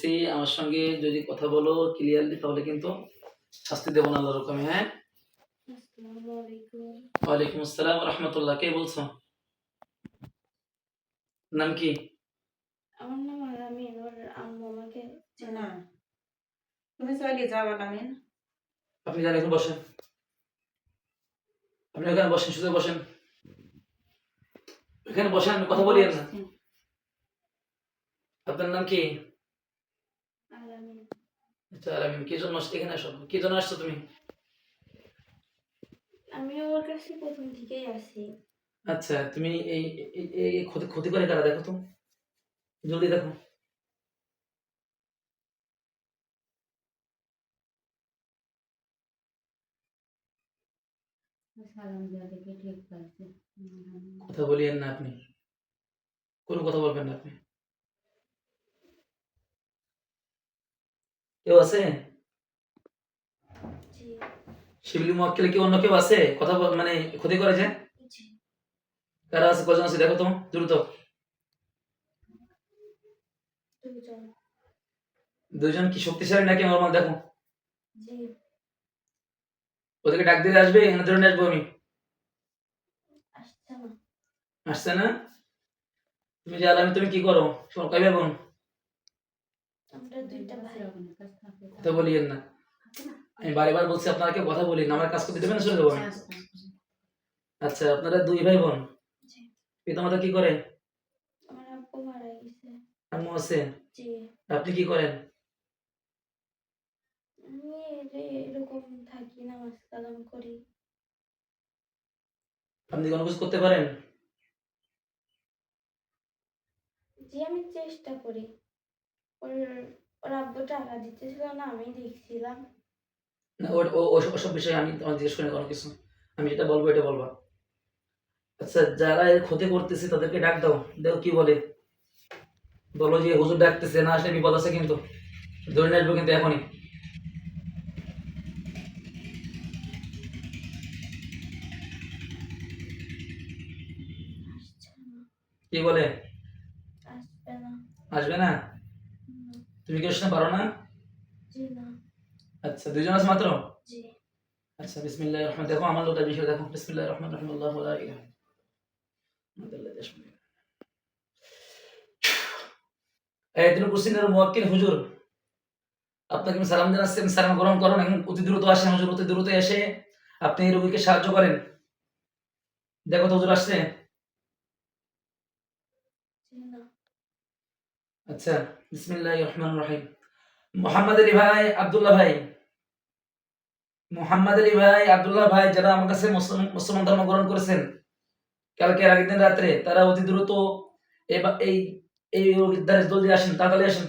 বলতেছি আমার সঙ্গে যদি কথা বলো ক্লিয়ারলি তাহলে কিন্তু শাস্তি দেবো না আল্লাহর হুকুমে। হ্যাঁ, আসসালামু আলাইকুম। ওয়ালাইকুম আসসালাম রহমতুল্লাহ। কে বলছো? নাম কি? আমার নাম আলামিন। ওর আম্মু আমাকে না, তুমি চলে যাও আলামিন। আপনি যান, একটু বসেন। আপনি ওখানে বসেন, শুধু বসেন, এখানে বসেন, আমি কথা বলি না। আপনার নাম কি? আলামিন। আচ্ছা আলামিন, কি জন্য এখানে আসো? কি জন্য আসছো তুমি? আমি ওর কাছে প্রথম থেকেই আছি। আচ্ছা, তুমি এই এই- এই ক্ষতি ক্ষতি করে কারা দেখো তো, জলদি দেখো। কথা বলিয়েন না আপনি, কোনো কথা বলবেন না আপনি। কেউ আছে? জি শিবলি মক্কেল কি অন্য কেউ আছে কথা মানে ক্ষতি করেছে? জি কারা আছে, কজন আছে দেখো তো দ্রুত। দুজন। দুজন কি শক্তিশালী নাকি নরমাল দেখো। জি ওদেরকে ডাক দিলে আসবে না ধরে নিয়ে আসবো আমি? আসছে না। আসছে না? তুমি যে আলামি, তুমি কি করো? তোমার কয় ভাই বোন? আমরা দুইটা ভাই। কথা বলিয়েন না, আমি বারবার বলছি আপনারা কেউ কথা বলিন না, আমার কাজ করতে দেবেন না, চলে যাবো আমি। আচ্ছা, আপনারা দুই ভাই বোন, জি। পিতামাতা কি করে? আমার আব্বু মারা গেছে। আম্মু আছে? জি। আপনি কি করেন? আমি এরকম থাকি, নামাজ কালাম করি। আপনি কোনো কিছু করতে পারেন? জি আমি চেষ্টা করি। ওর ওর আব্বু টাকা দিতেছিল না, আমি দেখছিলাম। না, ওসব বিষয়ে আমি তোমার জিজ্ঞেস করি না কোনো কিছু, আমি যেটা বলবো এটা বলবা। আচ্ছা, যারা এর ক্ষতি করতেছে তাদেরকে ডাক দাও, দেখো কি বলে। বলো যে হুজুর ডাকতেছে, না আসলে বিপদ আছে কিন্তু, ধরে নিয়ে আসবো কিন্তু এখনই। আসছে না। কি বলে? আসবে না। আসবে না? না। তুমি কি আসতে পারো না? জি না। আচ্ছা, দুইজন আছে মাত্র? জি। আচ্ছা, বিসমিল্লাহির রহমান, দেখো আমার লোকটা বিষয় দেখো, বিসমিল্লাহির রহমানির রহিম, আল্লাহু লা ইলাহা ইল্লাল্লাহ। আয়াতুল কুরসির মুয়াক্কিল হুজুর, আপনাকে আমি সালাম জানাচ্ছি, আমি সালাম গ্রহণ করুন, এখন অতি দ্রুত আসেন হুজুর, অতি দ্রুত এসে আপনি এই রোগীকে সাহায্য করেন। দেখো তো হুজুর আসছে? জি না। আচ্ছা, বিসমিল্লাহির রহমানির রহিম। মোহাম্মদ আলী ভাই, আব্দুল্লাহ ভাই, মোহাম্মদ আলী ভাই, আব্দুল্লাহ ভাই, যারা আমার কাছে মুসলমান ধর্ম গ্রহণ করেছেন কালকে আগের দিন রাত্রে, তারা অতি দ্রুত এই এই রোগীর দ্বারে জলদি আসেন, তাড়াতাড়ি আসেন।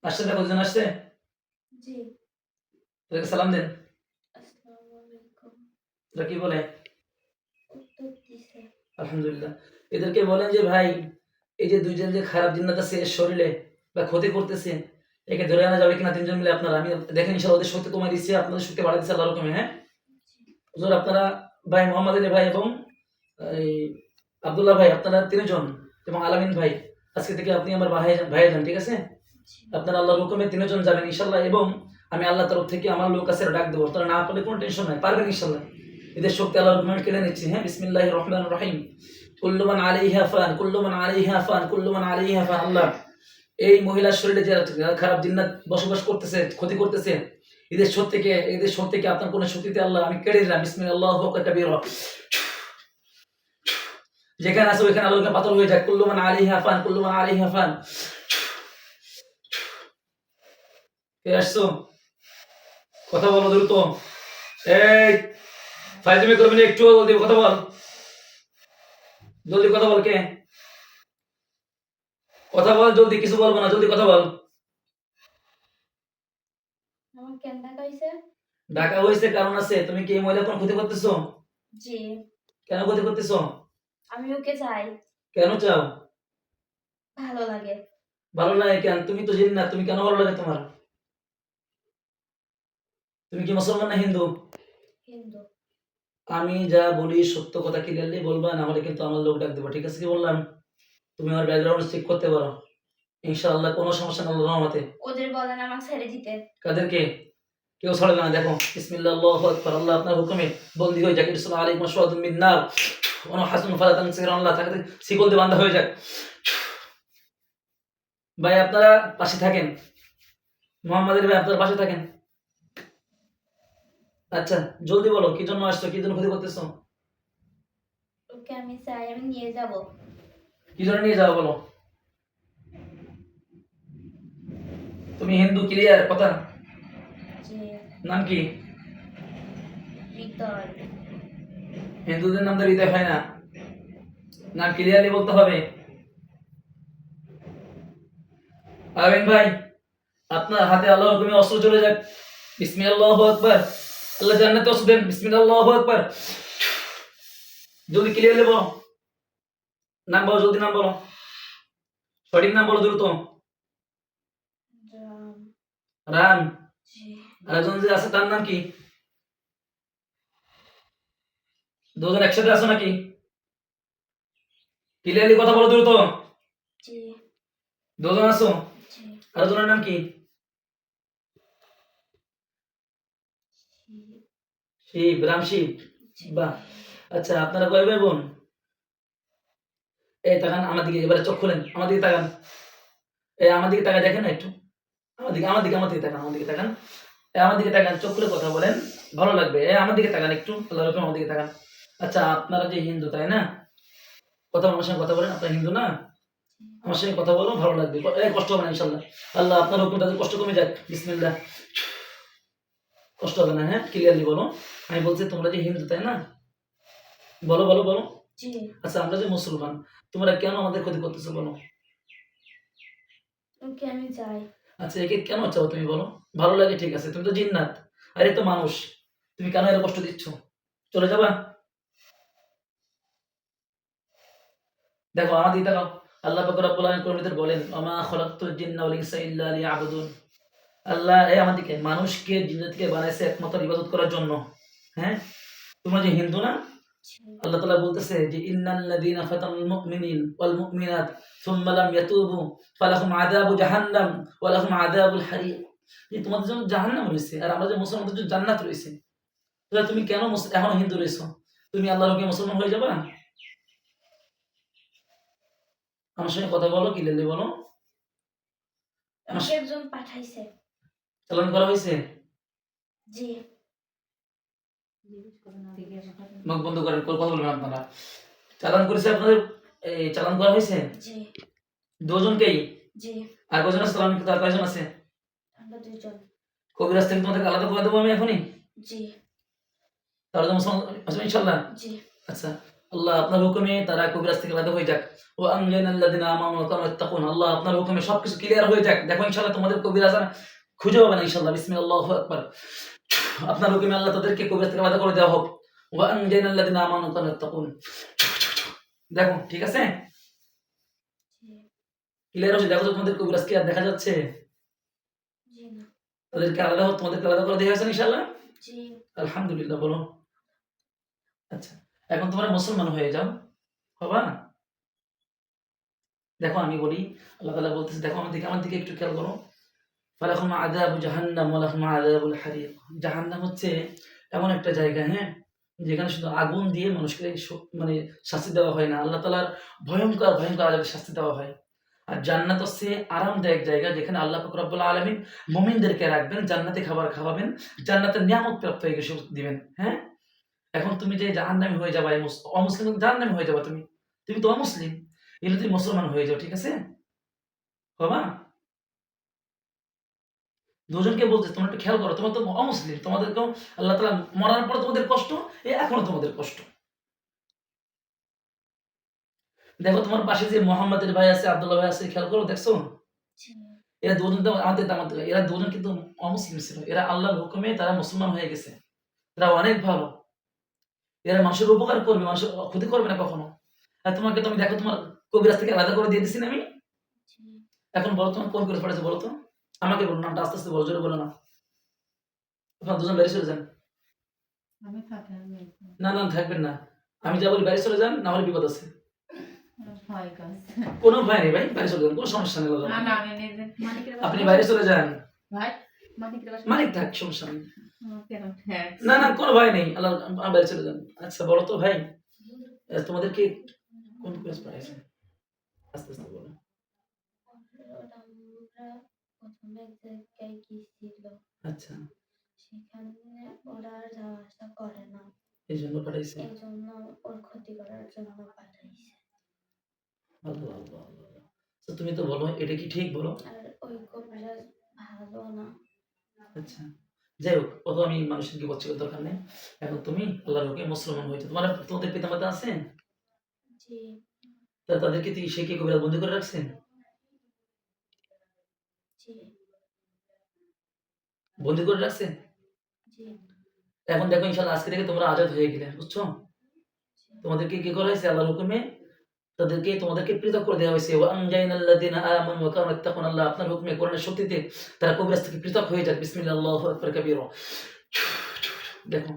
আসছে, দেখো দুজন আসছে, জি। তাদেরকে সালাম দেন। আসসালামু আলাইকুম। তারা কি বলে? উত্তর দিছে। আলহামদুলিল্লাহ। এদেরকে বলেন যে ভাই, এই যে দুইজন যে খারাপ জিন্নাত আছে এর শরীরে বা ক্ষতি করতেছে, একে ধরে আনা যাবে কিনা তিনজন মিলে আপনারা? আমি দেখেন ইনশাআল্লাহ ওদের শক্তি কমাই দিচ্ছি, আপনাদের শক্তি বাড়াই দিচ্ছি আল্লাহর হুকুমে। হ্যাঁ হুজুর, আপনারা ভাই মোহাম্মদ আলী ভাই এবং এই আব্দুল্লাহ ভাই, আপনারা তিনজন এবং আলামিন ভাই, আজকে থেকে আপনি আমার ভাই ভাই যান, ঠিক আছে? জি। আপনারা আল্লাহর হুকুমে তিনজন যাবেন ইনশাআল্লাহ, এবং আমি আল্লাহর তরফ থেকে আমার লোক আছে ডাক দেবো, আপনারা না পারলে কোনো টেনশন নাই, পারবেন ইনশাআল্লাহ। এদের শক্তি আল্লাহর হুকুমে কেড়ে নিচ্ছি। হ্যাঁ, বিসমিল্লাহির রহমানির রহিম। কুল্লু মান আলাইহা ফান, কুল্লু মান আলাইহা ফান, কুল্লু মান আলাইহা ফান। আল্লাহ, এই মহিলার শরীরে যে খারাপ জিন্নাত বসবাস করতেছে, ক্ষতি করতেছে, এদের শক্তিকে আপনার কোন শক্তিতে আল্লাহ আমি কেড়ে দিলাম। বিসমিল্লাহিল্লাহু কাবীরা। যেখানে আছে ওইখানে আল্লাহকে পাতল হয়ে যায়। কুল্লু মান আলাইহা ফান, কুল্লু মান আলাইহা ফান। কে আসছো? কথা বলো দ্রুত। এই ফাইজলামি করবি না, একটু জলদি কথা বল, জলদি কথা বল। কে কথা বল, জলদি, কিছু বলবো না, জলদি কথা বল। আমার কেন ডাকা হইছে? ঢাকা হয়েছে কারণ আছে, তুমি কি এই মহিলা কোন ক্ষতি করতেছো? জি। কেন ক্ষতি করতেছো? আমি ওকে চাই। কেন চাও? ভালো লাগে। ভালো লাগে কেন? তুমি তো জিন না, তুমি কেন ভালো লাগে তোমার? তুমি কি মুসলমান না হিন্দু? হিন্দু। আমি যা বলি সত্য কথা ক্লিয়ারলি বলবা, না হলে কিন্তু আমার লোক ডাক দেবো, ঠিক আছে? কি বললাম? তুমি আমার ব্যাকগ্রাউন্ড চেক করতে পারো, ইনশাআল্লাহ কোনো সমস্যা না আল্লাহর রহমতে। ওদের বলেন আমাকে ছেড়ে দিতে। কাদেরকে? কেউ ছাড়বে না। দেখো বিসমিল্লাহ, আল্লাহু আকবার, আল্লাহ আপনার হুকুমে বন্দী হয়ে যাক। ইরসাল আলাইকুম আশওয়াতুম মিন নার ওয়া নাহসুন ফালা তানসিরুন, আল্লাহ তাকে শিকল দিয়ে বাঁধা হয়ে যাক। ভাই আপনারা পাশে থাকেন, মোহাম্মদের ভাই আপনার পাশে থাকেন। আচ্ছা জলদি বলো, কি জন্য আসছো, কি জন্য ক্ষতি করতেছো? ওকে আমি চাই, আমি নিয়ে যাব। কি জন্য নিয়ে যাও বলো? তুমি হিন্দু, ক্লিয়ার কথা? যে নাম কি? হৃদয়। হিন্দুদের নাম তো হৃদয় হয় না, নাম ক্লিয়ারলি বলতে হবে। আমিন ভাই, আপনার হাতে আল্লাহর হুকুমে অস্ত্র চলে যাক। বিসমিল্লাহু আকবার, আল্লাহ জান্নাতে অস্ত্র দেন। বিসমিল্লাহু আকবার, জলদি ক্লিয়ারলি বলো, নাম বলো, জলদি নাম বলো, সঠিক নাম বলো দ্রুত। রাম। রাম। জি। আরেকজন যে আছে তার নাম কি? দুজন একসাথে আছো নাকি? ক্লিয়ারলি কথা বলো দ্রুত। জি। দুজন আছো, জি। আরেকজনের নাম কি? শিব, রাম শিব। জি। বাহ। আচ্ছা আপনারা কয় ভাই বোন? এই তাকান আমার দিকে, এবারে চোখ খুলেন, আমার দিকে তাকান। এই আমার দিকে তাকায় দেখেন না একটু, আমার দিকে, আমার দিকে, আমার দিকে তাকান, আমার দিকে তাকান। এই আমার দিকে তাকান, চোখ খুলে কথা বলেন, ভালো লাগবে। এই আমার দিকে তাকান একটু, আল্লাহর হুকুমে আমার দিকে তাকান। আচ্ছা আপনারা যে হিন্দু তাই না? কথা আমার সঙ্গে কথা বলেন, আপনারা হিন্দু না? আমার সঙ্গে কথা বলো, ভালো লাগবে, এই কষ্ট হবে না ইনশাল্লাহ। আল্লাহ আপনার হুকুম, তাদের কষ্ট কমে যাক। বিসমিল্লাহ, কষ্ট হবে না, হ্যাঁ ক্লিয়ারলি বলো। আমি বলছি তোমরা যে হিন্দু তাই না? বলো বলো বলো। জি। আচ্ছা আমরা যে মুসলমান, তোমরা কেন আমাদের ক্ষতি করতেছো বলো? ওকে আমি চাই। আচ্ছা একে কেন চাও তুমি বলো? ভালো লাগে ঠিক আছে, তুমি তো জিন্নাত, আর এ তো মানুষ, তুমি কেন এর কষ্ট দিচ্ছ? চলে যাবা? দেখো আমার দিকে তাকাও। আল্লাহ পাক রব্বুল আলামিন কোরআনের ভিতর বলেন, ওমা খলাকতুল জিন্না ওয়াল ইনসা ইল্লা লিয়াবুদুন। আল্লাহ এই আমাদেরকে মানুষকে জিন্ন থেকে বানাইছে একমাত্র ইবাদত করার জন্য। হ্যাঁ, তোমরা যে হিন্দু না, জি। আল্লাহ তাআলা বলতেছে যে ইন্নাল্লাযীনা ফাতানুল মুমিনিন ওয়াল মুমিনাত সুম্মা লাম ইয়াতুবু ফালাহুম আযাবু জাহান্নাম ওয়া লাহুম আযাবুল হারিক। যে তোমাদের জন্য জাহান্নাম রয়েছে আর আমরা যে মুসলমানদের জন্য জান্নাত রয়েছে। তাহলে তুমি কেন এখনো হিন্দু রয়েছো? তুমি আল্লাহর হুকুমে মুসলমান হয়ে যাবা? আমার সঙ্গে কথা বলো, ক্লিয়ারলি বলো। আমার আমাকে একজন পাঠাইছে। চালান করা হয়েছে? জি। মুখ বন্ধ করেন, কথা বলবেন আপনারা। চালান করেছে আপনাদের, এই চালান করা হয়েছে জি। দুজনকেই? জি। আর কজন আছে চালান, তার কয়জন আছে? আমরা দুজন। কবিরাজ থেকে তোমাদেরকে আলাদা করে দেবো আমি এখনই, জি। তাহলে তো মুসলমান আছো ইনশাল্লাহ? জি। আচ্ছা আল্লাহ আপনার হুকুমে তারা কবিরাজ থেকে আলাদা হয়ে যাক। ও আমজানাল্লাযিনা আমানু ওয়া কানু ইয়াত্তাকুন, আল্লাহ আপনার হুকুমে সবকিছু ক্লিয়ার হয়ে যাক। দেখো ইনশাআল্লাহ তোমাদের কবিরাজ আর খুঁজে পাবে না ইনশাআল্লাহ। বিসমিল্লাহু আকবার, আপনার হুকুমে আল্লাহ তাদেরকে কবিরাজ থেকে আলাদা করে দেওয়া হোক। ওয়া আমজানাল্লাযিনা আমানু ওয়া কানু ইয়াত্তাকুন। দেখো ঠিক আছে, জি। ক্লিয়ার হচ্ছে? দেখো তো তোমাদের কবিরাজ কি আর দেখা যাচ্ছে? জি না। তাদেরকে আলাদা, তোমাদেরকে আলাদা করে দেওয়া হয়েছে ইনশাআল্লাহ? জি। আলহামদুলিল্লাহ বলো। আচ্ছা এখন তোমরা মুসলমান হয়ে যাও, হবা? দেখো আমি বলি, আল্লাহ তাআলা বলতেছে, দেখো আমার দিকে একটু খেয়াল করো। ফালাহুম আযাবু জাহান্নাম ওয়া লাহুম আযাবুল হারিক। জাহান্নাম হচ্ছে এমন একটা জায়গা, হ্যাঁ, যেখানে শুধু আগুন দিয়ে মানুষকে মানে শাস্তি দেওয়া হয় না, আল্লাহ তাআলার ভয়ঙ্কর ভয়ঙ্কর আযাবের শাস্তি দেওয়া হয়। আর জান্নাত হচ্ছে আরামদায়ক জায়গা, যেখানে আল্লাহ পাক রব্বুল আলামিন মুমিনদেরকে রাখবেন, জান্নাতি খাবার খাওয়াবেন, জান্নাতের নিয়ামত প্রাপ্ত হয়ে গেছে দিবেন। হ্যাঁ, এখন তুমি যে জাহান্নামী হয়ে যাবা, এই অমুসলিম জাহান্নামী হয়ে যাবা, তুমি তুমি তো অমুসলিম, এগুলো তুমি মুসলমান হয়ে যাও, ঠিক আছে? হবা? দুজনকে বলছে তোমরা একটু খেয়াল করো, তোমরা তো অমুসলিম, তোমাদেরকেও আল্লাহ তাআলা মরার পর তোমাদের কষ্ট, এখনো তোমাদের কষ্ট। দেখো তোমার পাশে যে মোহাম্মদের ভাই আছে, আব্দুল্লাহ ভাই আছে, খেয়াল করো, দেখছো? জি। এরা দুজন তো আমাদের দামাত, এরা দুজন কিন্তু অমুসলিম ছিল, এরা আল্লাহর হুকুমে তারা মুসলমান হয়ে গেছে। এরা অনেক ভালো, এরা মানুষের উপকার করবে, মানুষের ক্ষতি করবে না কখনো। আর তোমাকে তুমি দেখো, তোমার কবিরাজ থেকে আলাদা করে দিয়ে দিছি না আমি। জি। এখন বলো তোমার কোন করে পড়েছে বলো তো, আমাকে বলো, নামটা আস্তে আস্তে বলো, জোরে বলো না। আপনার দুজন বাইরে চলে যান। আমি থাকি, আমি না না থাকবেন না, আমি যা বলি বাইরে চলে যান, না হলে বিপদ আছে। হয় কাজ। কোনো ভয় নেই ভাই, বাইরে চলে যান, কোনো সমস্যা নেই আল্লাহর না রহমতে। না আমি মানিকের বাসা আপনি বাইরে চলে যান, ভাই মানিকের বাসা মালিক থাক, সমস্যা নেই। কেন হ্যাঁ না না কোনো ভয় নেই, আল্লাহ বাইরে চলে যান। আচ্ছা বলো তো ভাই, তোমাদেরকে কোন ক্লাস পড়াইছে? আস্তে আস্তে বলো। ওরা প্রথমে এক জায়গায় গিয়েছিল, আচ্ছা, সেখানে ওরা আর যাওয়া আসা করে না, এই জন্য পাঠাইছে। এই জন্য ওর ক্ষতি করার জন্য পাঠাইছে। আল্লাহ আল্লাহ আল্লাহ। তো তুমি তো বলো, এটা কি ঠিক বলো? আর ওই কবিরাজ ভালো না। আচ্ছা, যাই হোক, কত আমি মানুষের কি বলছি দরকার নেই। এখন তুমি আল্লাহর হুকুমে মুসলমান হয়েছে, তোমাদের পিতামাতা আছে? জি তাহলে তাদেরকে সে কি কবিরা বন্দি করে রাখছেন? জি বন্দি করে রাখছেন? জি এখন দেখো ইনশাআল্লাহ আজকে থেকে তোমরা আজাদ হয়ে গেলে, বুঝছো? তোমাদেরকে কি করা হয়েছে আল্লাহর হুকুমে? তোমাদেরকে পৃথক করে দেওয়া হয়েছে। ওয়া আনজাইনাল্লাযিনা আমানু ওয়া কানু ইয়াত্তাকুন, আল্লাহ আপনার হুকুমে কোরআনের শক্তিতে তারা কবিরাজ থেকে পৃথক হয়ে যাক। বিসমিল্লাহ, আল্লাহু আকবার কাবীরা। দেখো,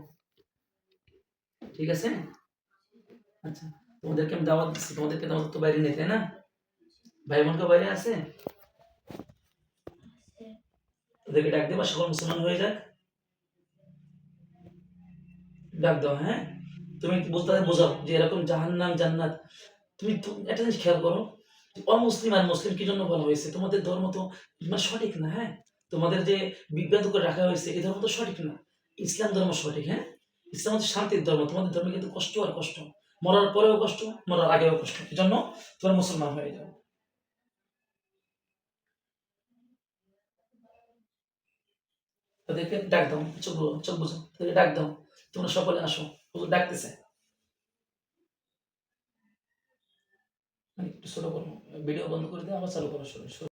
ঠিক আছে? আচ্ছা, তোমাদেরকে আমি দাওয়াত দিচ্ছি, তোমাদের পিতামাতা তো বাইরে নেই, তাই না? ভাই বোনকে বাইরে আছে, আছে। ওদেরকে ডাক দেবা, সকল মুসলমান হয়ে যাক। ডাক দাও, হ্যাঁ? তুমি বুঝতে বোঝাও যে এরকম জাহান্নাম জান্নাত। তুমি একটা জিনিস খেয়াল করো, অমুসলিম আর মুসলিম কি জন্য বলা হয়েছে? তোমাদের ধর্ম তো মানে সঠিক না, হ্যাঁ? তোমাদের যে বিভ্রান্ত করে রাখা হয়েছে, এই ধর্ম তো সঠিক না। ইসলাম ধর্ম সঠিক, হ্যাঁ? ইসলাম হচ্ছে শান্তির ধর্ম। তোমাদের ধর্মে কিন্তু কষ্ট আর কষ্ট, মরার পরেও কষ্ট, মরার আগেও কষ্ট। এই জন্য তোমরা মুসলমান হয়ে যাও। তাদেরকে ডাক দাও, চোখ বুঝো, তাদেরকে ডাক দাও, তোমরা সকলে আসো, হুজুর ডাকতেছে। মানে একটু ছোট করো, ভিডিও বন্ধ করে দিয়ে আবার চালু করো, শুরু